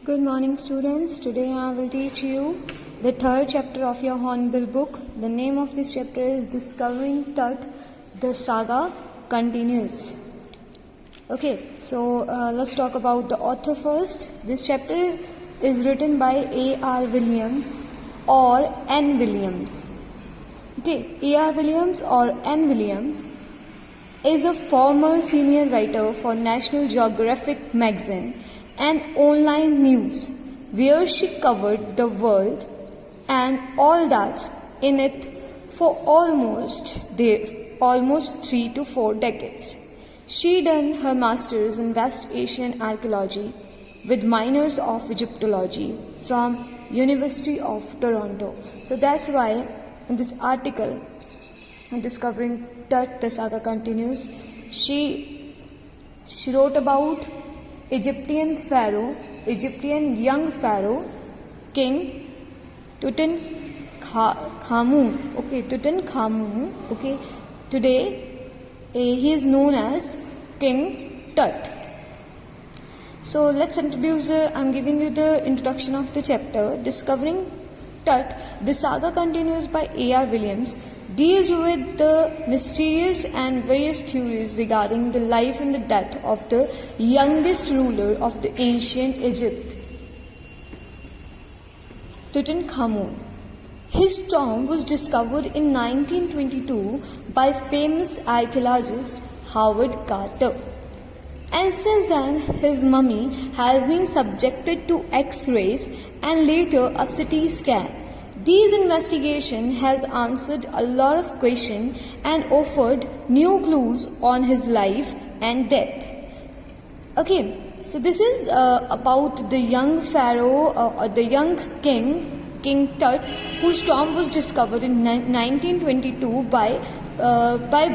Good morning, students. Today I will teach you the third chapter of your Hornbill book. The name of this chapter is Discovering Tut. The saga continues. Okay, so let's talk about the author first. This chapter is written by A.R. Williams or N. Williams. Okay, A.R. Williams or N. Williams is a former senior writer for National Geographic magazine and online news, where she covered the world and all that's in it for almost 3 to 4 decades. She done her masters in West Asian archaeology with minors of Egyptology from University of Toronto. So that's why in this article, Discovering Tut, the saga continues, she wrote about Egyptian young pharaoh, King Tutankhamun. Okay, today he is known as King Tut. So let's introduce. I'm giving you the introduction of the chapter. Discovering Tut, the saga continues by A.R. Williams, deals with the mysterious and various theories regarding the life and the death of the youngest ruler of the ancient Egypt, Tutankhamun. His tomb was discovered in 1922 by famous archaeologist Howard Carter. And since then, his mummy has been subjected to X-rays and later a CT scan. These investigations has answered a lot of questions and offered new clues on his life and death. Okay, so this is about the young pharaoh or the young King Tut, whose tomb was discovered in 1922 by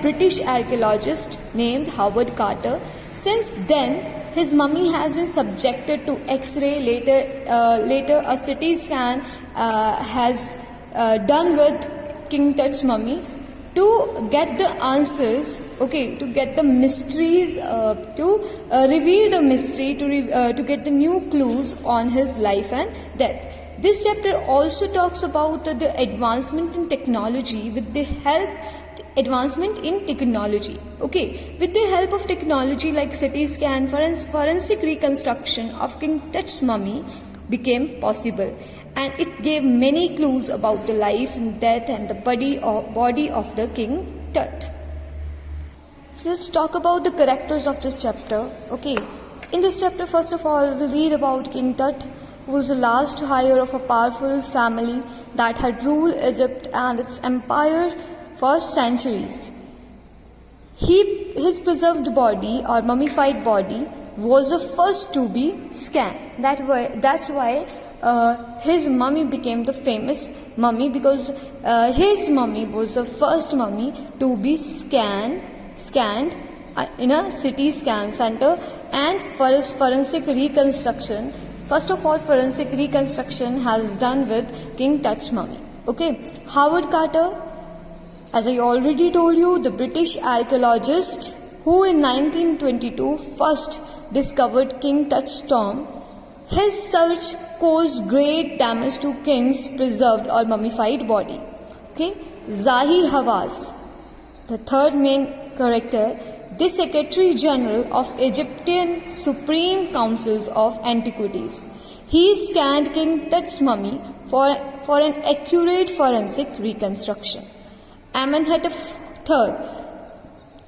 British archaeologist named Howard Carter. Since then, his mummy has been subjected to X-ray. Later a CT scan has done with King Tut's mummy to get the answers. Okay, to get the mysteries, to reveal the mystery, to get the new clues on his life and death. This chapter also talks about the advancement in technology with the help. Advancement in technology. Okay, with the help of technology like CT scan, forensic reconstruction of King Tut's mummy became possible, and it gave many clues about the life and death and the body of the King Tut. So let's talk about the characters of this chapter. Okay, in this chapter, first of all, we'll read about King Tut, who was the last heir of a powerful family that had ruled Egypt and its empire for centuries. His preserved body or mummified body was the first to be scanned. That's why his mummy became the famous mummy, because his mummy was the first mummy to be scanned in a CT scan center. And for his forensic reconstruction, first of all, forensic reconstruction has done with King Tut's mummy. Okay, Howard Carter, as I already told you, the British archaeologist who in 1922 first discovered King Tut's tomb. His search caused great damage to King's preserved or mummified body. Okay, Zahi Hawass, the third main character, the Secretary General of Egyptian Supreme Councils of Antiquities. He scanned King Tut's mummy for an accurate forensic reconstruction. Amenhotep III,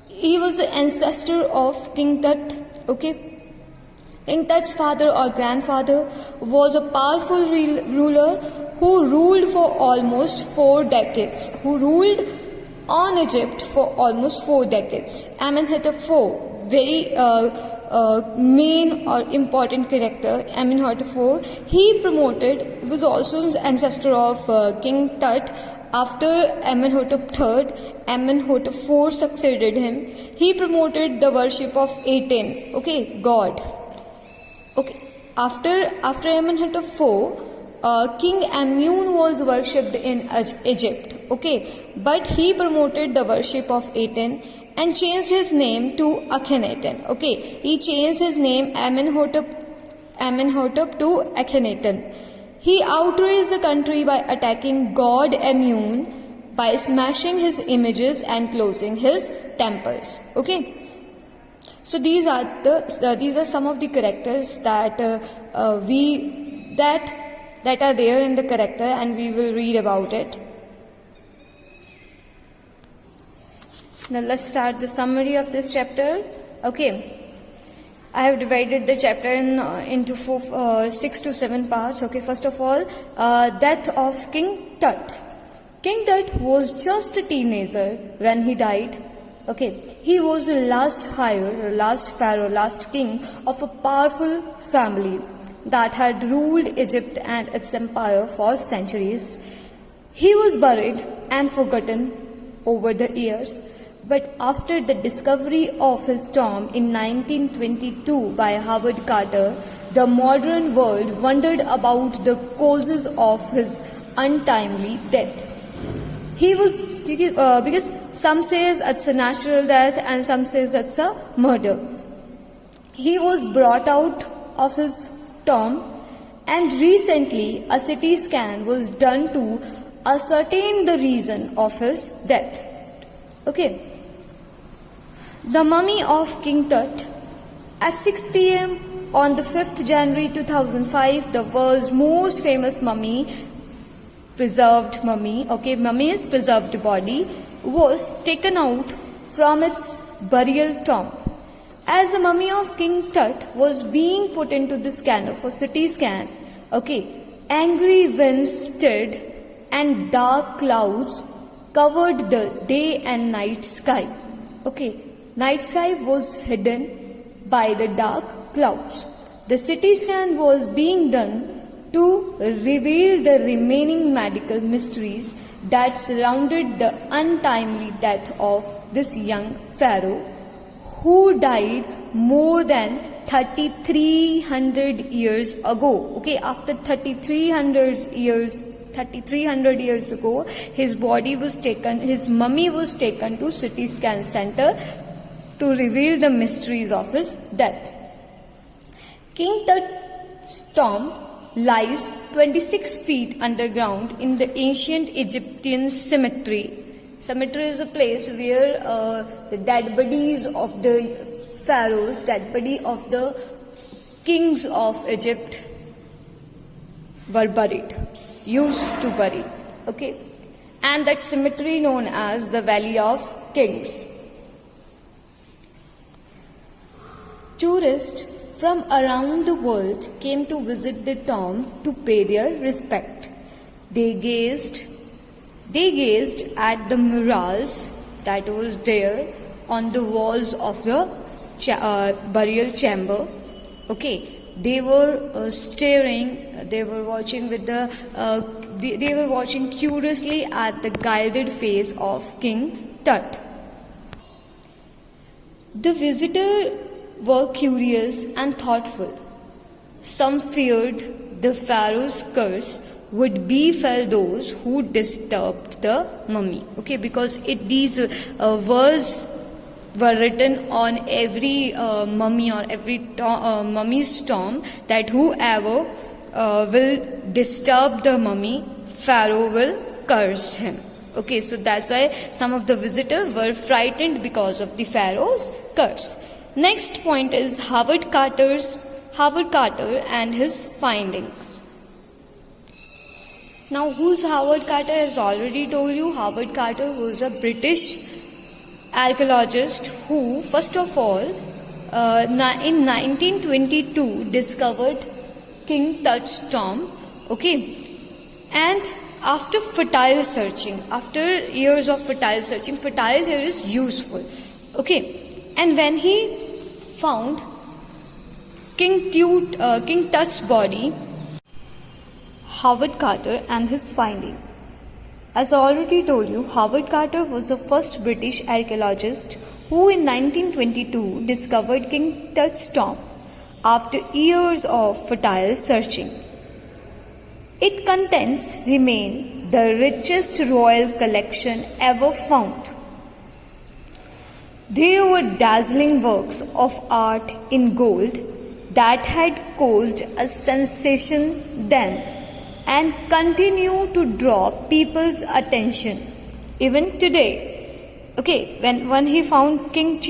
he was the ancestor of King Tut. Okay, King Tut's father or grandfather was a powerful ruler who ruled for almost 4 decades. Who ruled on Egypt for almost 4 decades. Amenhotep IV, very main or important character. Amenhotep IV, he was also the ancestor of King Tut. After Amenhotep III, Amenhotep IV succeeded him. He promoted the worship of Aten, okay, God. Okay, after Amenhotep IV, King Amun was worshipped in Egypt. Okay, but he promoted the worship of Aten and changed his name to Akhenaten. Okay, he changed his name. Amenhotep Amenhotep to Akhenaten. He outraged the country by attacking god Amun, by smashing his images and closing his temples. Okay. So these are some of the characters that that are there in the character, and we will read about it. Now let's start the summary of this chapter. Okay. I have divided the chapter into 6 to 7 parts. Okay, first of all, death of King Tut. King Tut was just a teenager when he died. Okay, he was the last pharaoh, last king of a powerful family that had ruled Egypt and its empire for centuries. He was buried and forgotten over the years. But after the discovery of his tomb in 1922 by Howard Carter, the modern world wondered about the causes of his untimely death. He was, because some says it's a natural death and some says it's a murder. He was brought out of his tomb, and recently a CT scan was done to ascertain the reason of his death. Okay. The mummy of King Tut. At 6 p.m. on the 5th January 2005, the world's most famous mummy, preserved mummy, mummy is preserved body, was taken out from its burial tomb. As the mummy of King Tut was being put into the scanner for CT scan, angry winds stirred and dark clouds covered the day and night sky. Night sky was hidden by the dark clouds. The CT scan was being done to reveal the remaining medical mysteries that surrounded the untimely death of this young pharaoh, who died more than 3,300 years ago. After 3,300 years ago, his mummy was taken to CT scan center to reveal the mysteries of his death. King Tut's tomb lies 26 feet underground in the ancient Egyptian cemetery. Cemetery is a place where the dead bodies of the pharaohs, dead body of the kings of Egypt were buried, used to bury. And that cemetery known as the Valley of Kings. Tourists from around the world came to visit the tomb to pay their respect. They gazed at the murals that was there on the walls of the burial chamber. They were staring. They were watching they were watching curiously at the gilded face of King Tut. The visitor were curious and thoughtful. Some feared the pharaoh's curse would befall those who disturbed the mummy. Because these words were written on every mummy or every mummy's tomb, that whoever will disturb the mummy, pharaoh will curse him. So that's why some of the visitors were frightened because of the pharaoh's curse. Next point is Howard Carter and his finding. Now, who's Howard Carter? As already told you, Howard Carter was a British archaeologist who, first of all, in 1922 discovered King Tut's tomb. And after fertile searching, after years of fertile searching, fertile here is useful. And when he found King Tut's body, Howard Carter and his finding. As I already told you, Howard Carter was the first British archaeologist who in 1922 discovered King Tut's tomb after years of fertile searching. Its contents remain the richest royal collection ever found. They were dazzling works of art in gold, that had caused a sensation then and continue to draw people's attention even today. Okay, when he found King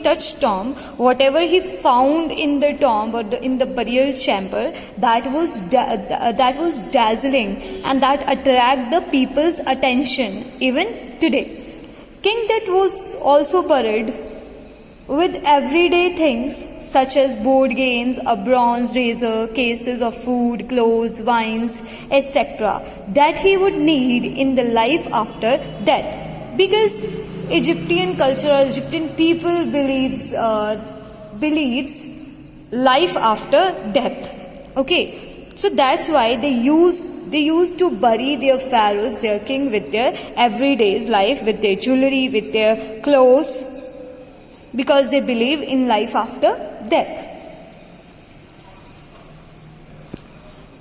Tut's tomb, whatever he found in the tomb or in the burial chamber, that was dazzling and that attract the people's attention even today. King Tut was also buried with everyday things such as board games, a bronze razor, cases of food, clothes, wines, etc. that he would need in the life after death. Because Egyptian culture or Egyptian people believes life after death. Okay, so that's why they used to bury their pharaohs, their king, with their everyday's life, with their jewelry, with their clothes, because they believe in life after death.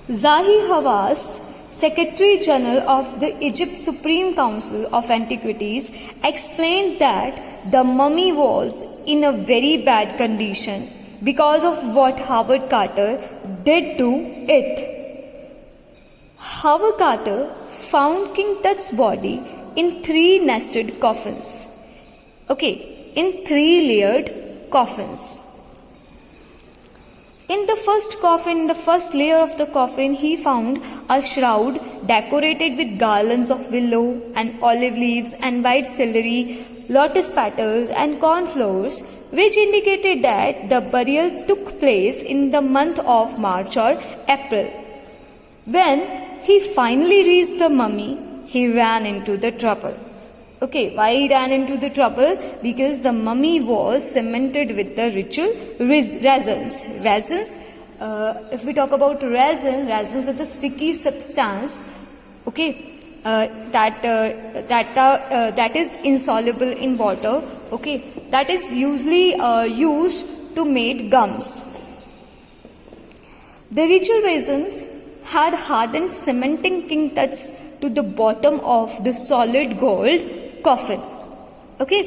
Zahi Hawass, Secretary General of the Egypt Supreme Council of Antiquities, explained that the mummy was in a very bad condition because of what Howard Carter did to it. Howard Carter found King Tut's body in 3 nested coffins. Okay, in 3 layered coffins. In the first coffin, in the first layer of the coffin, he found a shroud decorated with garlands of willow and olive leaves and white celery, lotus petals and cornflowers, which indicated that the burial took place in the month of March or April. When he finally reached the mummy, he ran into the trouble. Okay, why he ran into the trouble? Because the mummy was cemented with the ritual resins. Resins, if we talk about resins are the sticky substance, okay, that is insoluble in water. Okay, that is usually used to make gums. The ritual resins had hardened, cementing King Tut's to the bottom of the solid gold coffin. Okay,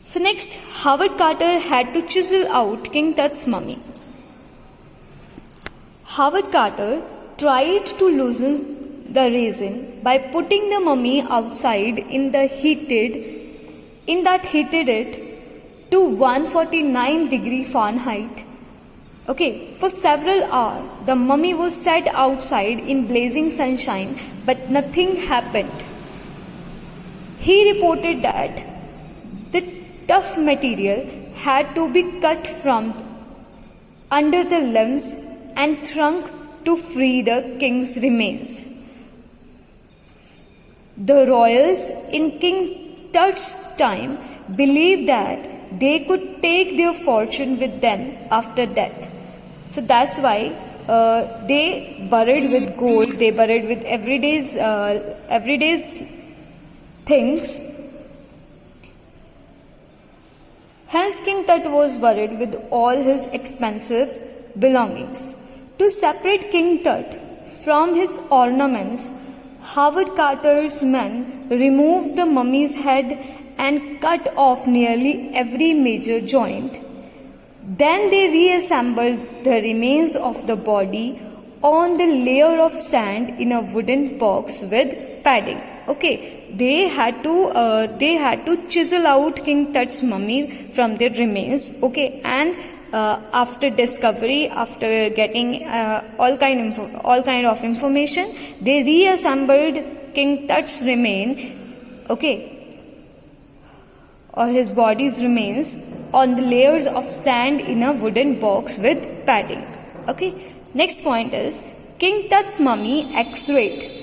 so next, Howard Carter had to chisel out King Tut's mummy. Howard Carter tried to loosen the resin by putting the mummy outside in that heated it to 149 Fahrenheit. Okay, for several hours, the mummy was set outside in blazing sunshine, but nothing happened. He reported that the tough material had to be cut from under the limbs and trunk to free the king's remains. The royals in King Tut's time believed that they could take their fortune with them after death. So that's why they buried with gold, they buried with everyday's things. Hence King Tut was buried with all his expensive belongings. To separate King Tut from his ornaments, Howard Carter's men removed the mummy's head and cut off nearly every major joint. Then they reassembled the remains of the body on the layer of sand in a wooden box with padding. Okay, they had to chisel out King Tut's mummy from their remains. Okay, and after discovery, after getting all kind of information, they reassembled King Tut's remain. Okay, or his body's remains on the layers of sand in a wooden box with padding. Okay, next point is King Tut's mummy X-rayed.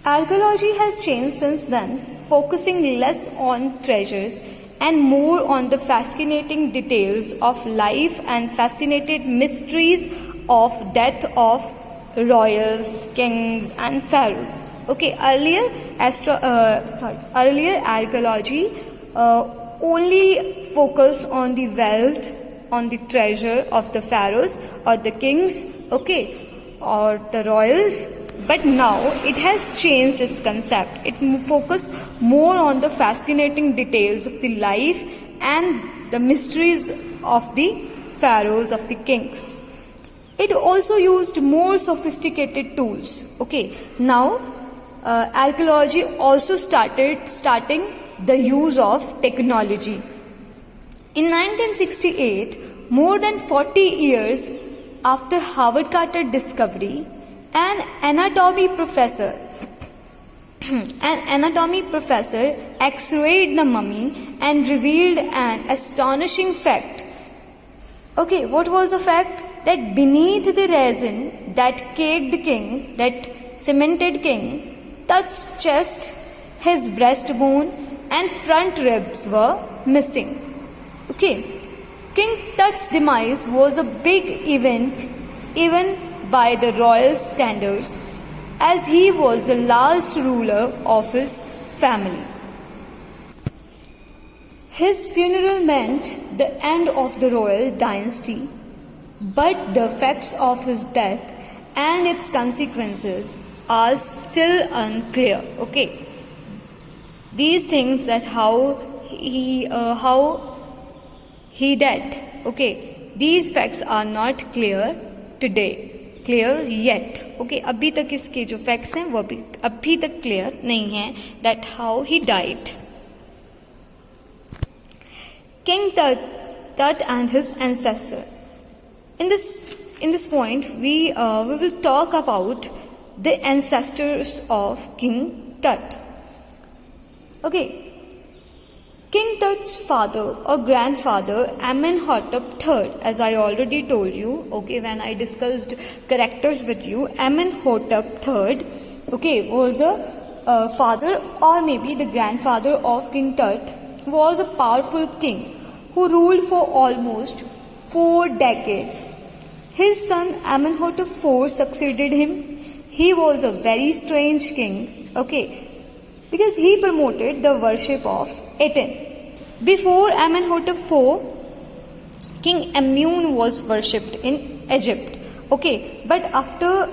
Archaeology has changed since then, focusing less on treasures and more on the fascinating details of life and fascinated mysteries of death of royals, kings and pharaohs. Okay, earlier archaeology only focused on the wealth, on the treasure of the pharaohs or the kings, okay, or the royals. But now it has changed its concept. It focuses more on the fascinating details of the life and the mysteries of the pharaohs, of the kings. It also used more sophisticated tools. Okay, now archaeology also starting the use of technology. In 1968, more than 40 years after Howard Carter discovery, an anatomy professor x-rayed the mummy and revealed an astonishing fact. Okay, what was the fact? That beneath the resin, that cemented king, touched chest, his breastbone and front ribs were missing. Okay, King Tut's demise was a big event even by the royal standards, as he was the last ruler of his family. His funeral meant the end of the royal dynasty, but the facts of his death and its consequences are still unclear. Okay, these things, that how he died. Okay, these facts are not clear yet. Okay, अभी तक इसके जो facts हैं वो अभी तक clear नहीं हैं, that how he died. King Tut and his ancestor. In this point, we will talk about the ancestors of King Tut. Okay, King Tut's father or grandfather, Amenhotep III, as I already told you, okay, when I discussed characters with you, Amenhotep III, okay, was a father or maybe the grandfather of King Tut, was a powerful king who ruled for almost 4 decades. His son Amenhotep IV succeeded him. He was a very strange king, okay, because he promoted the worship of Aten. Before Amenhotep IV, King Amun was worshipped in Egypt. Okay, but after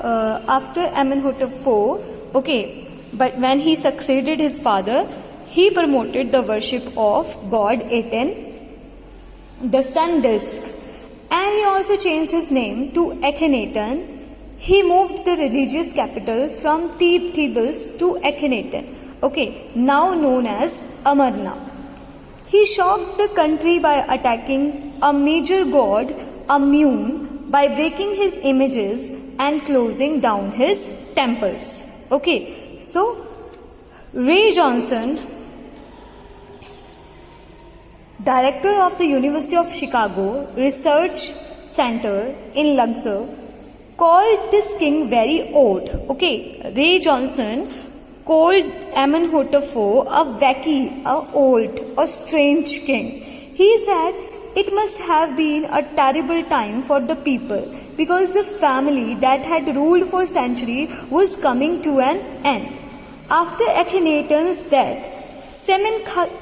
Amenhotep IV, okay, but when he succeeded his father, he promoted the worship of god Aten, the sun disk, and he also changed his name to Akhenaten. He moved the religious capital from Thebes to Akhenaten, okay, now known as Amarna. He shocked the country by attacking a major god, Amun, by breaking his images and closing down his temples. Okay, so Ray Johnson, director of the University of Chicago Research Center in Luxor, called this king very odd. Okay, Ray Johnson called Amenhotep IV a wacky, a old, a strange king. He said it must have been a terrible time for the people because the family that had ruled for centuries was coming to an end. After Akhenaten's death,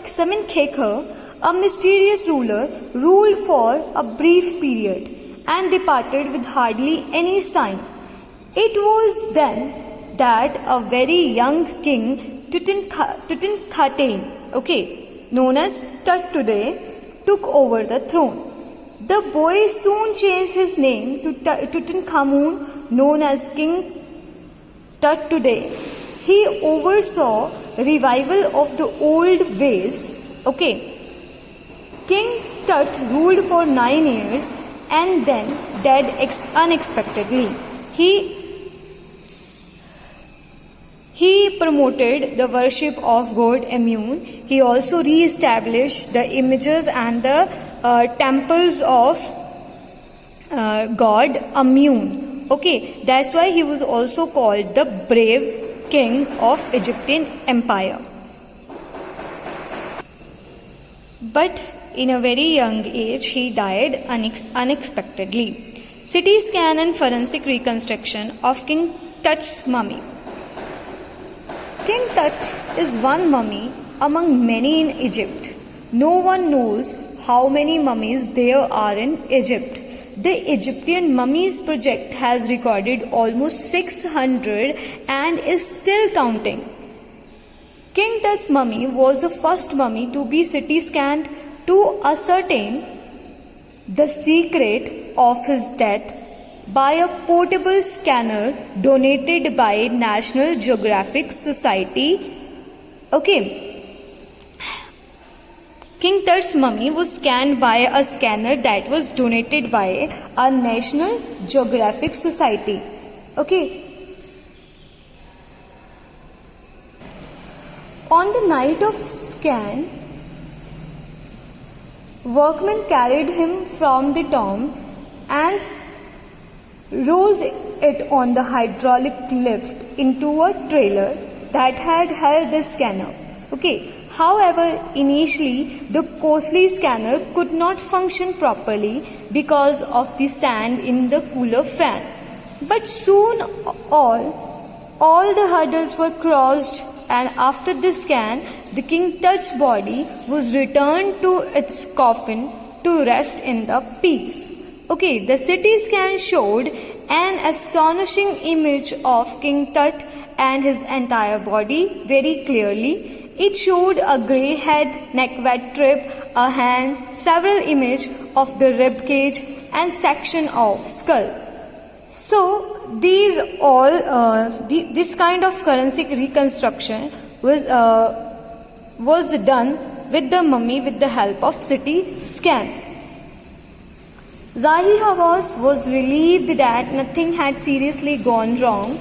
Semenkhkar, a mysterious ruler, ruled for a brief period and departed with hardly any sign. It was then that a very young king, Tutankhaten, okay, known as Tut today, took over the throne. The boy soon changed his name to Tutankhamun, known as King Tut today. He oversaw revival of the old ways. Okay, King Tut ruled for 9 years and then died unexpectedly. He promoted the worship of god Amun. He also re-established the images and the temples of god Amun. Okay, that's why he was also called the brave king of Egyptian Empire. But in a very young age, he died unexpectedly. CT scan and forensic reconstruction of King Tut's mummy. King Tut is one mummy among many in Egypt. No one knows how many mummies there are in Egypt. The Egyptian Mummies Project has recorded almost 600 and is still counting. King Tut's mummy was the first mummy to be CT scanned to ascertain the secret of his death by a portable scanner donated by National Geographic Society. Okay. King Tut's mummy was scanned by a scanner that was donated by a National Geographic Society. Okay. On the night of scan, workmen carried him from the tomb and rose it on the hydraulic lift into a trailer that had held the scanner. Okay. However, initially the costly scanner could not function properly because of the sand in the cooler fan. But soon all the hurdles were crossed, and after the scan, the King Tut's body was returned to its coffin to rest in the peace. Okay, the CT scan showed an astonishing image of King Tut and his entire body very clearly. It showed a grey head, neck vertebra, a hand, several images of the rib cage and section of skull. So these all this kind of forensic reconstruction was done with the mummy with the help of CT scan. Zahi Hawass was relieved that nothing had seriously gone wrong.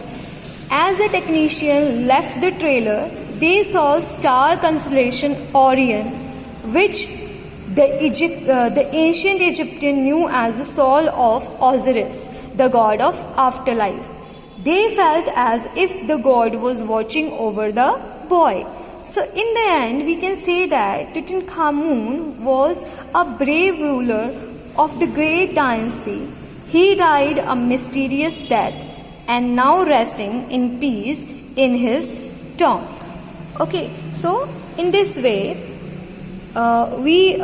As the technician left the trailer, they saw star constellation Orion, which the ancient Egyptian knew as the soul of Osiris, the god of afterlife. They felt as if the god was watching over the boy. So in the end, we can say that Tutankhamun was a brave ruler of the great dynasty. He died a mysterious death and now resting in peace in his tomb. Okay, so in this way, we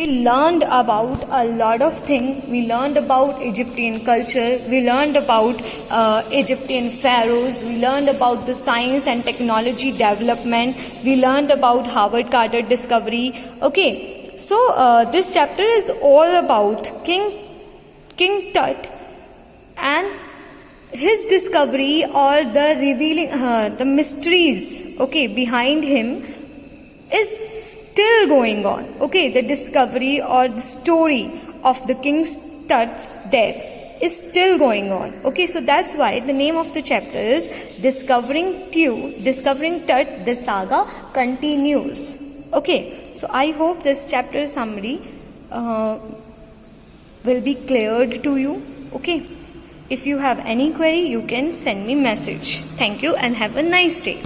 learned about a lot of things. We learned about Egyptian culture. We learned about Egyptian pharaohs. We learned about the science and technology development. We learned about Howard Carter discovery. Okay, so this chapter is all about King Tut and his discovery, or the revealing the mysteries behind him is still going on. Okay, the discovery or the story of the King Tut's death is still going on. Okay, so that's why the name of the chapter is Discovering Tut, the saga continues. Okay, so I hope this chapter summary will be cleared to you. Okay, if you have any query, you can send me message. Thank you and have a nice day.